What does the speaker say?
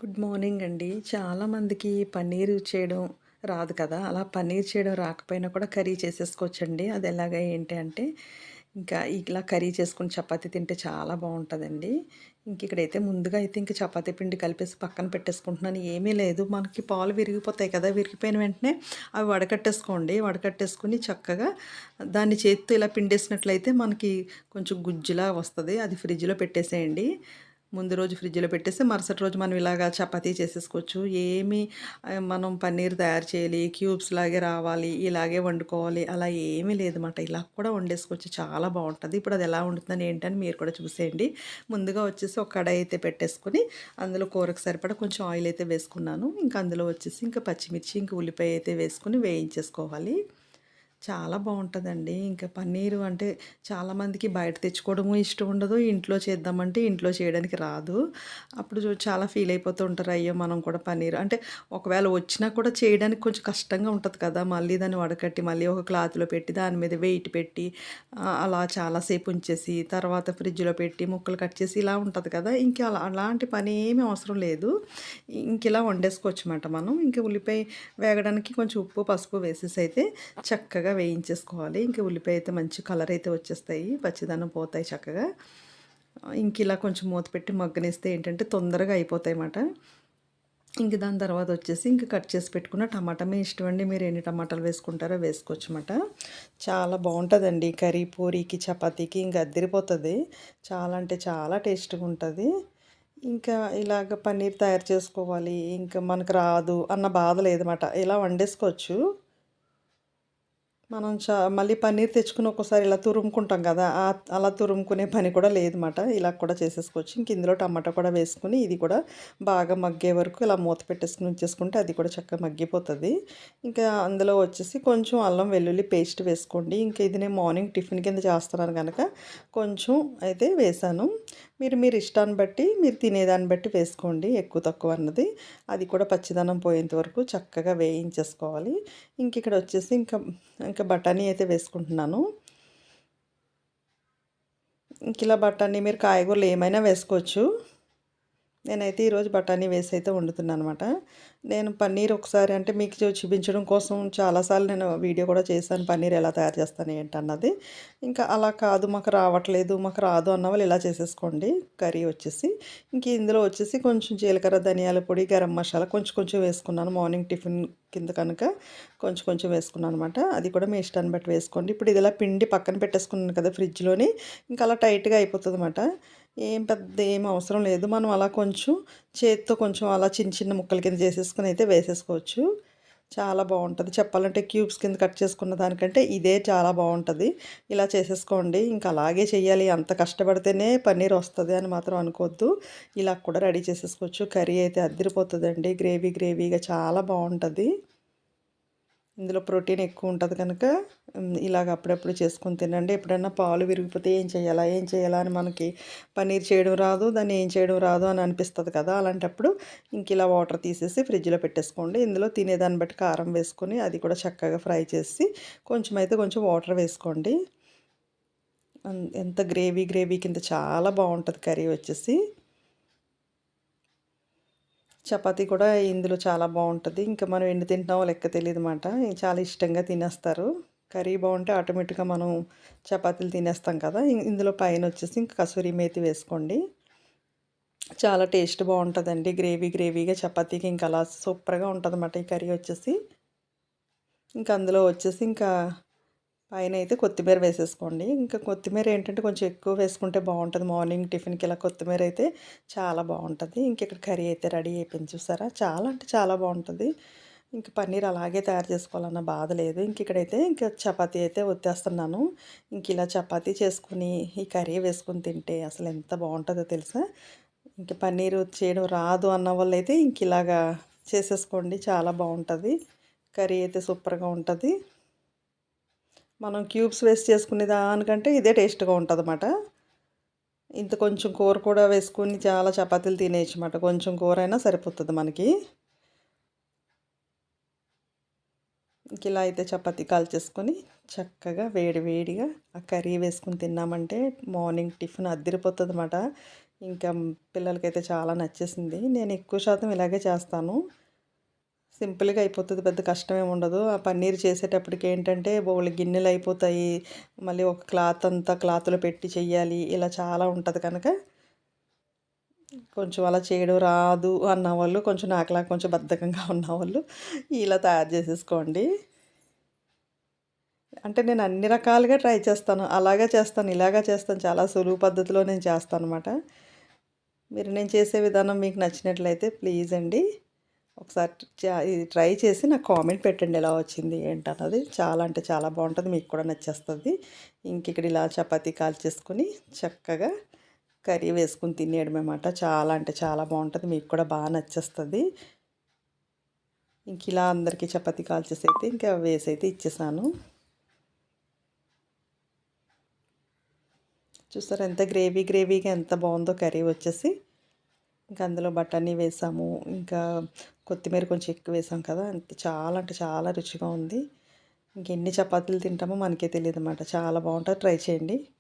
Good morning అండి. చాలామందికి పన్నీర్ చేయడం రాదు కదా! అలా పన్నీర్ చేయడం రాకపోయినా కూడా కర్రీ చేసేసుకోవచ్చండి. అది ఎలాగా ఏంటి అంటే, ఇంకా ఇలా కర్రీ చేసుకొని చపాతీ తింటే చాలా బావుంటదండి. ఇక్కడైతే ముందుగా అయితే ఇంక చపాతీ పిండి కలిపేసి పక్కన పెట్టేసుకుంటున్నాను. ఏమీ లేదు, మనకి పాలు విరిగిపోతాయి కదా! విరిగిపోయిన వెంటనే అవి వడకట్టేసుకోండి. వడకట్టేసుకొని చక్కగా దాన్ని చేత్తో ఇలా పిండేసినట్లయితే మనకి కొంచెం గుజ్జులా వస్తది. అది ఫ్రిడ్జ్‌లో పెట్టేసేయండి. ముందు రోజు ఫ్రిడ్జ్‌లో పెట్టేసి మరుసటి రోజు మనం ఇలాగా చపాతీ చేసేసుకోవచ్చు. మనం పన్నీర్ తయారు చేయాలి, క్యూబ్స్ లాగే రావాలి, ఇలాగే వండుకోవాలి అలా ఏమీ లేదన్నమాట. ఇలా కూడా వండేసుకోవచ్చు. చాలా బావుంటది. ఇప్పుడు అది ఎలా వండుతున్నాను ఏంటని మీరు కూడా చూసేయండి. ముందుగా వచ్చేసి ఒక కడాయి అయితే పెట్టేసుకొని, అందులో కూరకు సరిపడా కొంచెం ఆయిల్ అయితే వేసుకున్నాను. ఇంకా అందులో వచ్చేసి ఇంకా పచ్చిమిర్చి, ఇంకా ఉల్లిపాయ అయితే వేసుకొని వేయించేసుకోవాలి. చాలా బావుంటదండి. ఇంకా పన్నీరు అంటే చాలామందికి బయట తెచ్చుకోవడము ఇష్టం ఉండదు. ఇంట్లో చేద్దామంటే ఇంట్లో చేయడానికి రాదు. అప్పుడు చాలా ఫీల్ అయిపోతూ ఉంటారు. అయ్యో! మనం కూడా పన్నీర్ అంటే ఒకవేళ వచ్చినా కూడా చేయడానికి కొంచెం కష్టంగా ఉంటది కదా! మళ్ళీ దాన్ని వడకట్టి, మళ్ళీ ఒక క్లాత్‌లో పెట్టి, దాని మీద వెయిట్ పెట్టి అలా చాలా సేపు ఉంచేసి, తర్వాత ఫ్రిడ్జ్‌లో పెట్టి, ముక్కలు కట్ చేసి ఇలా ఉంటది కదా! ఇంక అలాంటి పని ఏమి అవసరం లేదు. ఇంకిలా వండేసుకోవచ్చమాట మనం. ఇంక ఉల్లిపాయ వేగడానికి కొంచెం ఉప్పు, పసుపు వేసేసి అయితే చక్కగా వేయించేసుకోవాలి. ఇంక ఉల్లిపాయ అయితే మంచి కలర్ అయితే వచ్చేస్తాయి. పచ్చిదనం పోతాయి చక్కగా. ఇంకిలా కొంచెం మూత పెట్టి మగ్గనిస్తే ఏంటంటే తొందరగా అయిపోతాయన్నమాట. ఇంక దాని తర్వాత వచ్చేసి ఇంక కట్ చేసి పెట్టుకున్న టమాటా మీ ఇష్టమండి. మీరు ఎన్ని టమాటాలు వేసుకుంటారో వేసుకోవచ్చన్నమాట. చాలా బావుంటదండి. కర్రీ, పూరీకి, చపాతీకి ఇంక అద్దిరిపోతది. చాలా అంటే చాలా టేస్ట్‌గా ఉంటది. ఇంకా ఇలాగ పన్నీర్ తయారు చేసుకోవాలి, ఇంకా మనకు రాదు అన్న బాధ లేదన్నమాట. ఇలా వండేసుకోవచ్చు. మనం మళ్ళీ పన్నీర్ తెచ్చుకొని ఒక్కోసారి ఇలా తురుముకుంటాం కదా! అలా తురుముకునే పని కూడా లేదన్నమాట. ఇలా కూడా చేసేసుకోవచ్చు. ఇంక ఇందులో టమాటా కూడా వేసుకొని, ఇది కూడా బాగా మగ్గే వరకు ఇలా మూత పెట్టేసుకొని ఉంచేసుకుంటే అది కూడా చక్కగా మగ్గిపోతది. ఇంకా అందులో వచ్చేసి కొంచెం అల్లం వెల్లుల్లి పేస్ట్ వేసుకోండి. ఇంక ఇది నేను మార్నింగ్ టిఫిన్ కింద చేస్తున్నాను గనక కొంచెం అయితే వేశాను. మీరు ఇష్టాన్ని బట్టి, మీరు తినేదాన్ని బట్టి వేసుకోండి, ఎక్కువ తక్కువ అన్నది. అది కూడా పచ్చిదనం పోయేంత వరకు చక్కగా వేయించేసుకోవాలి. ఇక్కడ వచ్చేసి ఇంకా బఠానీ అయితే వేసుకుంటున్నాను. ఇలా బఠానీ మీరు కాయగూరలు ఏమైనా వేసుకోవచ్చు. నేనైతే ఈరోజు బఠానీ వేసి అయితే వండుతున్నాననమాట. నేను పన్నీర్ ఒకసారి అంటే మీకు చూపించడం కోసం చాలాసార్లు నేను వీడియో కూడా చేశాను. పన్నీర్ ఎలా తయారు చేస్తాను ఏంటన్నది. ఇంకా అలా కాదు, మాకు రావట్లేదు, మాకు రాదు అన్న వాళ్ళు ఇలా చేసేసుకోండి. కర్రీ వచ్చేసి ఇందులో వచ్చేసి కొంచెం జీలకర్ర, ధనియాల పొడి, గరం మసాలా కొంచెం కొంచెం వేసుకున్నాను. మార్నింగ్ టిఫిన్ కింద కనుక కొంచెం కొంచెం వేసుకున్నాను అనమాట. అది కూడా మీ ఇష్టాన్ని బట్టి వేసుకోండి. ఇప్పుడు ఇది ఇలా పిండి పక్కన పెట్టేసుకున్నాను కదా ఫ్రిడ్జ్‌లోని, ఇంకా అలా టైట్‌గా అయిపోతుందన్నమాట. ఏం అవసరం లేదు. మనం అలా కొంచెం చేత్తో కొంచెం అలా చిన్న చిన్న ముక్కల కింద చేసేసుకొని అయితే వేసేసుకోవచ్చు. చాలా బావుంటది. చెప్పాలంటే క్యూబ్స్ కింద కట్ చేసుకున్న దానికంటే ఇదే చాలా బావుంటది. ఇలా చేసేసుకోండి. ఇంకా అలాగే చెయ్యాలి, అంత కష్టపడితేనే పన్నీర్ వస్తది అని మాత్రం అనుకోవద్దు. ఇలా కూడా రెడీ చేసేసుకోవచ్చు. కర్రీ అయితే అద్దిరిపోతదండి. గ్రేవీ గ్రేవీగా చాలా బావుంటది. ఇందులో ప్రోటీన్ ఎక్కువ ఉంటది కనుక ఇలాగ అప్పుడప్పుడు చేసుకొని తినండి. ఎప్పుడన్నా పాలు విరిగిపోతే ఏం చేయాలా అని మనకి పన్నీర్ చేయడం రాదు, దాన్ని ఏం చేయడం రాదు అని అనిపిస్తది కదా! అలాంటప్పుడు ఇలా వాటర్ తీసేసి ఫ్రిడ్జ్‌లో పెట్టేసుకోండి. ఇందులో తినేదాన్ని బట్టి కారం వేసుకొని అది కూడా చక్కగా ఫ్రై చేసి కొంచెం వాటర్ వేసుకోండి. ఎంత గ్రేవీ కింద చాలా బావుంటది కర్రీ వచ్చేసి. చపాతీ కూడా ఇందులో చాలా బావుంటది. ఇంకా మనం ఎన్ని తింటున్నామో లెక్క తెలీదన్నమాట. చాలా ఇష్టంగా తినేస్తారు. కర్రీ బావుంటే ఆటోమేటిక్‌గా మనం చపాతీలు తినేస్తాం కదా! ఇందులో పైనొచ్చేసి ఇంక కసూరి మేతి వేసుకోండి. చాలా టేస్ట్ బావుంటదండి. గ్రేవీగా చపాతీకి ఇంక అలా సూపర్‌గా ఉంటదన్నమాట ఈ కర్రీ వచ్చేసి. అందులో వచ్చేసి పైనైతే కొత్తిమీర వేసేసుకోండి. ఇంకా కొత్తిమీర ఏంటంటే కొంచెం ఎక్కువ వేసుకుంటే బావుంటది. మార్నింగ్ టిఫిన్‌కి ఇలా కొత్తిమీర అయితే చాలా బావుంటది. ఇక్కడ కర్రీ అయితే రెడీ అయిపోయింది చూసారా? చాలా అంటే చాలా బావుంటది. పన్నీర్ అలాగే తయారు చేసుకోవాలన్న బాధ లేదు. ఇక్కడైతే చపాతీ అయితే ఒత్తేస్తున్నాను. ఇలా చపాతీ చేసుకొని ఈ కర్రీ వేసుకొని తింటే అసలు ఎంత బావుంటదో తెలుసా? పన్నీరు చేయడం రాదు అన్న వాళ్ళైతే ఇలాగా చేసేసుకోండి. చాలా బావుంటది. కర్రీ అయితే సూపర్‌గా ఉంటది. మనం క్యూబ్స్ వేసి చేసుకునే దానికంటే ఇదే టేస్ట్‌గా ఉంటదన్నమాట. కొంచెం కూర కూడా వేసుకొని చాలా చపాతీలు తినేయొచ్చన్నమాట. కొంచెం కూరైనా సరిపోతది మనకి. ఇలా అయితే చపాతీ కాల్చేసుకొని చక్కగా వేడి వేడిగా ఆ కర్రీ వేసుకొని తిన్నామంటే మార్నింగ్ టిఫిన్ అద్దిరిపోతదన్నమాట. ఇంకా పిల్లలకైతే చాలా నచ్చేసింది. నేను ఎక్కువ శాతం ఇలాగే చేస్తాను. సింపుల్‌గా అయిపోతది. పెద్ద కష్టమేమి ఉండదు. ఆ పన్నీర్ చేసేటప్పటికి ఏంటంటే బోలెడు గిన్నెలయిపోతాయి. మళ్ళీ ఒక క్లాత్‌లో పెట్టి చెయ్యాలి. ఇలా చాలా ఉంటది కనుక కొంచెం అలా చేయడం రాదు అన్నవాళ్ళు, కొంచెం నాకులాగా కొంచెం బద్ధకంగా ఉన్నవాళ్ళు ఇలా తయారు చేసేసుకోండి. అంటే నేను అన్ని రకాలుగా ట్రై చేస్తాను. అలాగా చేస్తాను, ఇలాగా చేస్తాను. చాలా సులువు పద్ధతిలో నేను చేస్తాననమాట. నేను చేసే విధానం మీకు నచ్చినట్లయితే ప్లీజ్ అండి ఒకసారి ఇది ట్రై చేసి నాకు కామెంట్ పెట్టండి ఎలా వచ్చింది ఏంటన్నది. చాలా అంటే చాలా బావుంటది. మీకు కూడా నచ్చేస్తది. ఇక్కడ ఇలా చపాతీ కాల్చేసుకొని చక్కగా కర్రీ వేసుకొని తినేయడమేమాట. చాలా అంటే చాలా బావుంటది. మీకు కూడా నచ్చేస్తది. ఇలా అందరికీ చపాతీ కాల్చేసైతే ఇంకా వేసైతే ఇచ్చేసాను. చూసారా ఎంత గ్రేవీగా ఎంత బావుందో కర్రీ వచ్చేసి. ఇంకా అందులో బఠానీ వేసాము. ఇంకా కొత్తిమీర కొంచెం ఎక్కువ వేసాం కదా! చాలా అంటే చాలా రుచిగా ఉంది. ఇంకెన్ని చపాతీలు తింటామో మనకే తెలీదనమాట. చాలా బావుంటది. ట్రై చేయండి.